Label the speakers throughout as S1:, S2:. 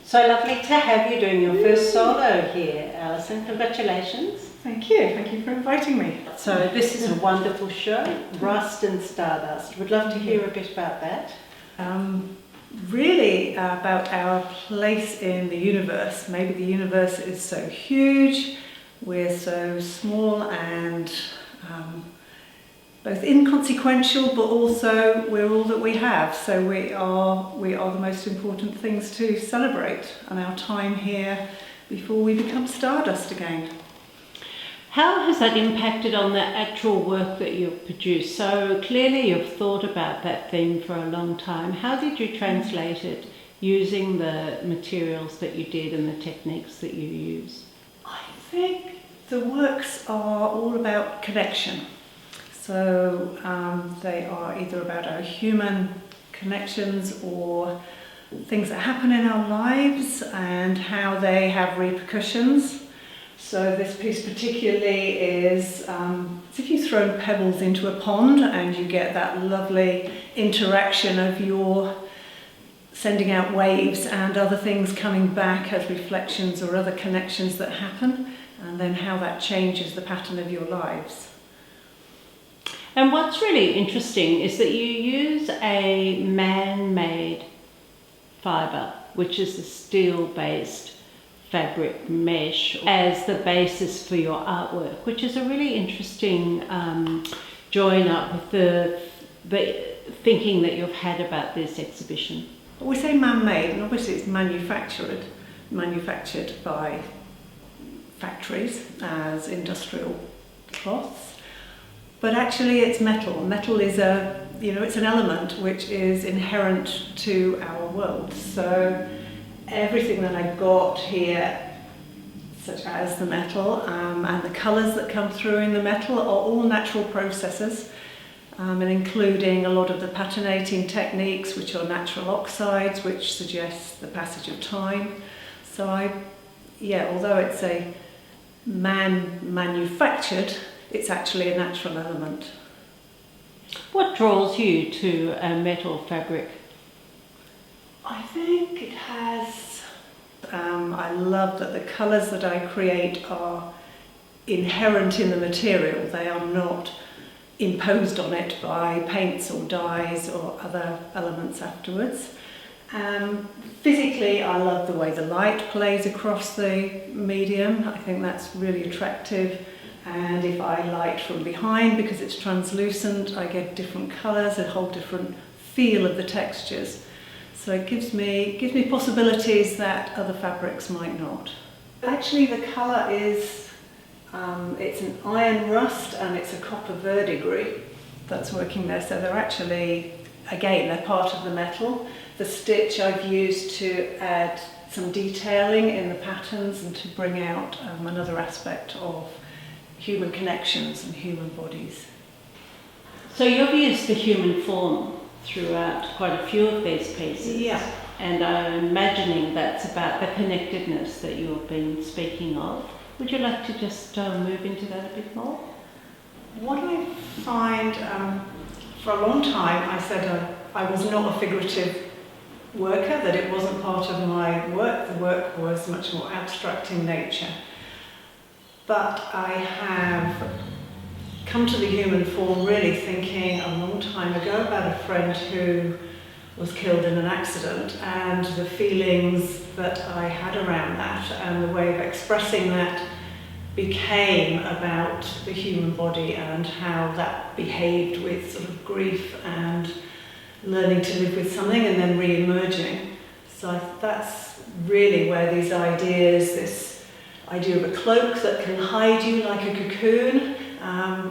S1: So lovely to have you doing your first solo here, Alysn. Congratulations.
S2: Thank you for inviting me.
S1: So this is a wonderful show, Rust and Stardust. Would love to hear a bit about that.
S2: Really about our place in the universe. Maybe the universe is so huge, we're so small and both inconsequential, but also we're all that we have. So we are the most important things to celebrate on our time here before we become stardust again.
S3: How has that impacted on the actual work that you've produced? So clearly you've thought about that theme for a long time. How did you translate it using the materials that you did and the techniques that you use?
S2: I think the works are all about connection. So they are either about our human connections or things that happen in our lives and how they have repercussions. So this piece particularly is as if you've thrown pebbles into a pond and you get that lovely interaction of your sending out waves and other things coming back as reflections or other connections that happen, and then how that changes the pattern of your lives.
S3: And what's really interesting is that you use a man-made fibre, which is a steel-based fabric mesh, as the basis for your artwork, which is a really interesting join up with the thinking that you've had about this exhibition.
S2: We say man-made, and obviously it's manufactured by factories as industrial cloths. But actually it's metal. Metal is it's an element which is inherent to our world. So everything that I got here, such as the metal and the colours that come through in the metal, are all natural processes, and including a lot of the patinating techniques, which are natural oxides, which suggest the passage of time. So although it's a manufactured, it's actually a natural element.
S3: What draws you to a metal fabric?
S2: I think it has, I love that the colours that I create are inherent in the material. They are not imposed on it by paints or dyes or other elements afterwards. Physically, I love the way the light plays across the medium. I think that's really attractive. And if I light from behind, because it's translucent, I get different colours, a whole different feel of the textures. So it gives me possibilities that other fabrics might not. Actually, the colour is, it's an iron rust and it's a copper verdigris that's working there. So they're actually, again, they're part of the metal. The stitch I've used to add some detailing in the patterns and to bring out another aspect of human connections and human bodies.
S3: So you've used the human form throughout quite a few of these pieces.
S2: Yeah.
S3: And I'm imagining that's about the connectedness that you've been speaking of. Would you like to just move into that a bit more?
S2: What I find, for a long time I said I was not a figurative worker, that it wasn't part of my work. The work was much more abstract in nature. But I have come to the human form really thinking a long time ago about a friend who was killed in an accident, and the feelings that I had around that and the way of expressing that became about the human body and how that behaved with sort of grief and learning to live with something and then re-emerging. So that's really where these ideas, this idea of a cloak that can hide you like a cocoon,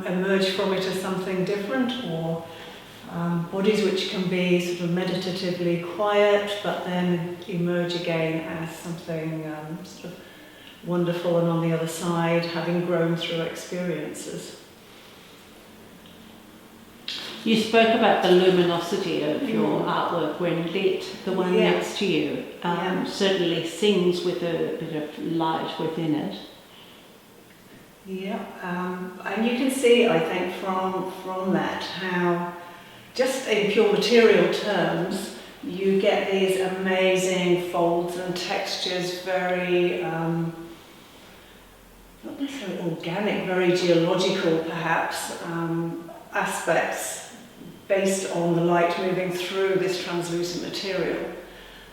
S2: emerge from it as something different, or bodies which can be sort of meditatively quiet but then emerge again as something sort of wonderful and on the other side, having grown through experiences.
S3: You spoke about the luminosity of your artwork when lit. The one next to you certainly sings with a bit of light within it.
S2: Yeah, and you can see, I think, from that how, just in pure material terms, you get these amazing folds and textures, very, not necessarily organic, very geological perhaps, aspects based on the light moving through this translucent material.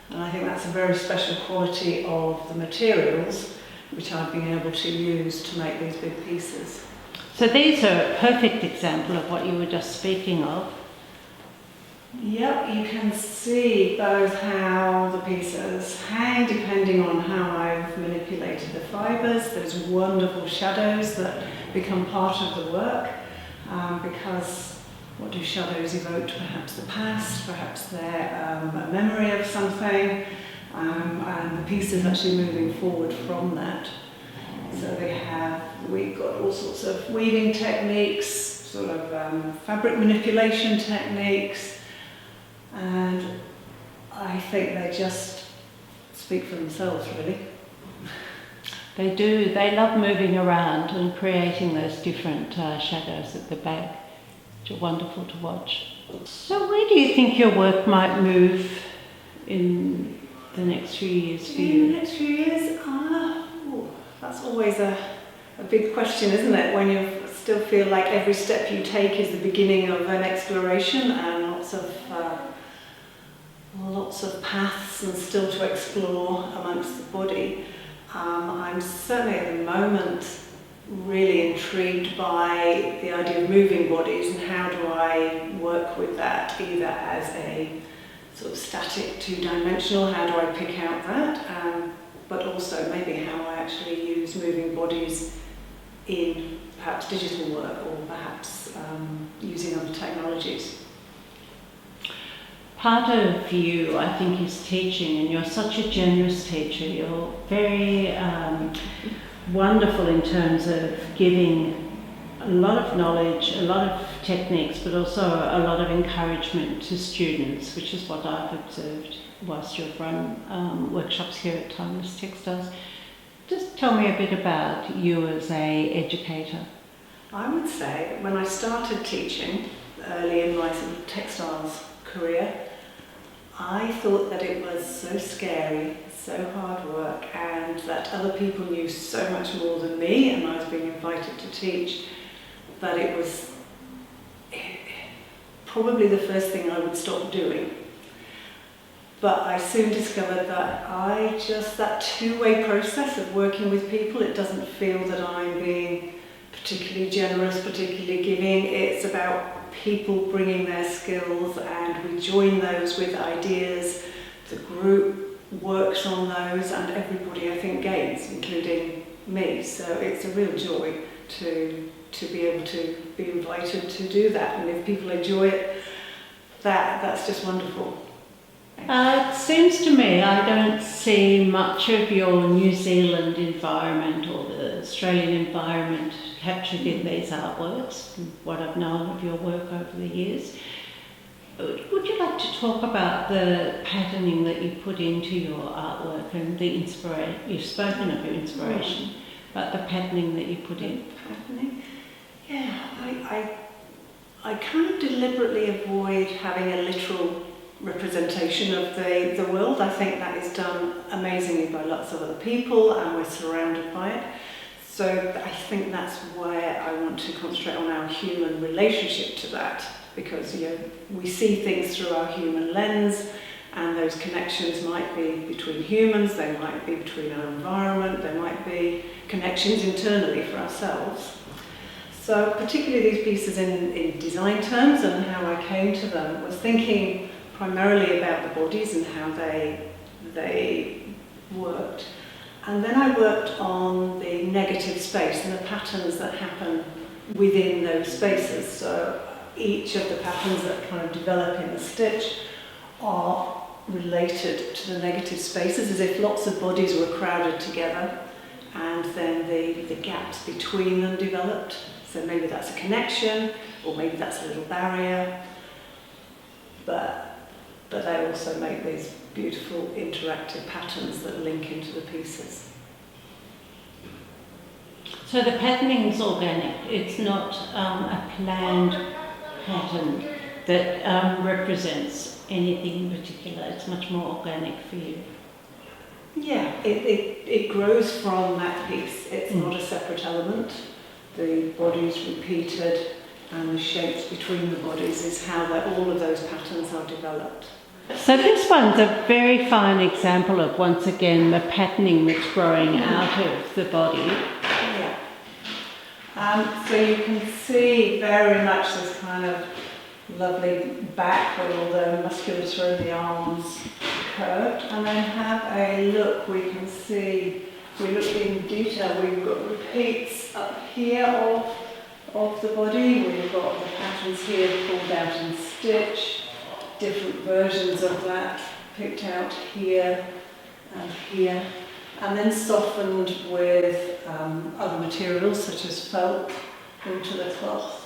S2: And I think that's a very special quality of the materials which I've been able to use to make these big pieces.
S3: So these are a perfect example of what you were just speaking of.
S2: Yep, you can see both how the pieces hang depending on how I've manipulated the fibres. There's wonderful shadows that become part of the work because what do shadows evoke? Perhaps the past, perhaps they're a memory of something, and the piece is actually moving forward from that. So we've got all sorts of weaving techniques, sort of fabric manipulation techniques, and I think they just speak for themselves, really.
S3: They do. They love moving around and creating those different shadows at the back, which are wonderful to watch. So where do you think your work might move in the next few years for you?
S2: In the next few years? That's always a big question, isn't it? When you still feel like every step you take is the beginning of an exploration and lots of paths and still to explore amongst the body. I'm certainly at the moment really intrigued by the idea of moving bodies and how do I work with that, either as a sort of static two-dimensional, how do I pick out that, but also maybe how I actually use moving bodies in perhaps digital work or perhaps using other technologies.
S3: Part of you, I think, is teaching, and you're such a generous teacher. You're very wonderful in terms of giving a lot of knowledge, a lot of techniques, but also a lot of encouragement to students, which is what I've observed whilst you've run workshops here at Timeless Textiles. Just tell me a bit about you as an educator.
S2: I would say that when I started teaching early in my sort of textiles career, I thought that it was so scary, so hard work, and that other people knew so much more than me, and I was being invited to teach, that it was probably the first thing I would stop doing. But I soon discovered that that two-way process of working with people, it doesn't feel that I'm being particularly generous, particularly giving. It's about people bringing their skills, and we join those with ideas. The group works on those, and everybody, I think, gains, including me. So it's a real joy to be able to be invited to do that. And if people enjoy it, that's just wonderful.
S3: It seems to me I don't see much of your New Zealand environment or the Australian environment captured in these artworks, from what I've known of your work over the years. Would you like to talk about the patterning that you put into your artwork and the inspiration? You've spoken of your inspiration, but the patterning that you put in.
S2: Patterning? Yeah, I kind of deliberately avoid having a literal representation of the world. I think that is done amazingly by lots of other people, and we're surrounded by it. So I think that's where I want to concentrate on our human relationship to that, because we see things through our human lens, and those connections might be between humans, they might be between our environment, there might be connections internally for ourselves. So particularly these pieces in design terms and how I came to them was thinking primarily about the bodies and how they worked. And then I worked on the negative space and the patterns that happen within those spaces. So each of the patterns that kind of develop in the stitch are related to the negative spaces, as if lots of bodies were crowded together, and then the gaps between them developed. So maybe that's a connection, or maybe that's a little barrier. But they also make these beautiful interactive patterns that link into the pieces.
S3: So the patterning is organic, it's not a planned pattern. that represents anything in particular. It's much more organic for you.
S2: Yeah, it grows from that piece. It's not a separate element. The body's repeated, and the shapes between the bodies is how all of those patterns are developed.
S3: So this one's a very fine example of, once again, the patterning that's growing out of the body.
S2: Yeah. So you can see very much this kind of lovely back with all the musculature in the arms curved, and then have a look. We can see, if we look in detail, we've got repeats up here of the body. We've got the patterns here pulled out in stitch, different versions of that picked out here and here, and then softened with other materials such as felt into the cloth.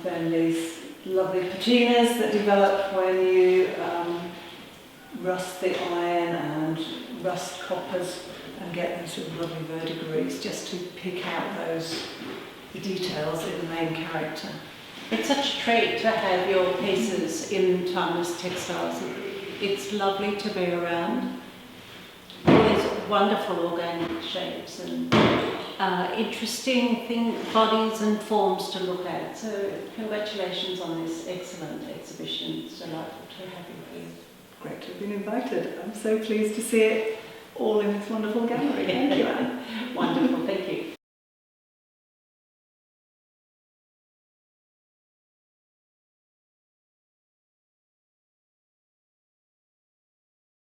S2: Then these lovely patinas that develop when you rust the iron and rust coppers and get those sort of lovely verdigris, just to pick out the details in the main character.
S3: It's such a treat to have your pieces in Timeless Textiles. It's lovely to be around. All these wonderful organic shapes and interesting bodies and forms to look at. So congratulations on this excellent exhibition. It's delightful to have you here.
S2: Great to have been invited. I'm so pleased to see it all in this wonderful gallery.